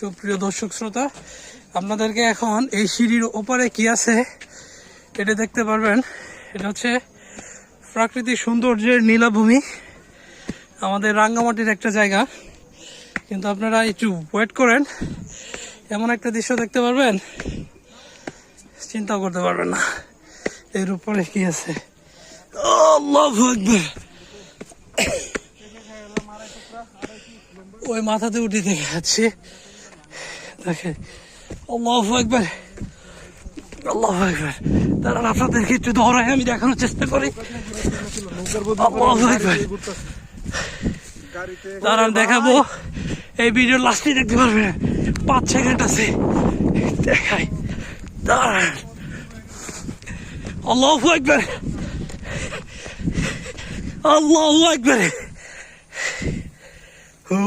সুপ্রিয় দর্শক শ্রোতা, আপনাদেরকে এখন এই সিঁড়ির ওপারে কি আছে এটা দেখতে পারবেন। এটা হচ্ছে প্রাকৃতিক সৌন্দর্যের নীলাভূমি, আমাদের রাঙ্গামাটির একটা জায়গা। কিন্তু আপনারা একটু ওয়েট করেন, এমন একটা দৃশ্য দেখতে পারবেন চিন্তাও করতে পারবেন না। এর উপরে কি আছে, আল্লাহু আকবার। ওই মাথাতে উঠে দেখে যাচ্ছে, দেখেন আল্লাহু আকবার, আল্লাহু আকবার। দাঁড়ান আপনাদেরকে একটু দৌড়াই আমি দেখানোর চেষ্টা করি। আল্লাহু আকবার, দাঁড়ান দেখাবো। এই ভিডিও লাস্টে দেখতে পারবেন, 5 সেকেন্ড আছে, দেখাই। দাঁড়ান, আল্লাহু আকবার, আল্লাহু আকবার। ও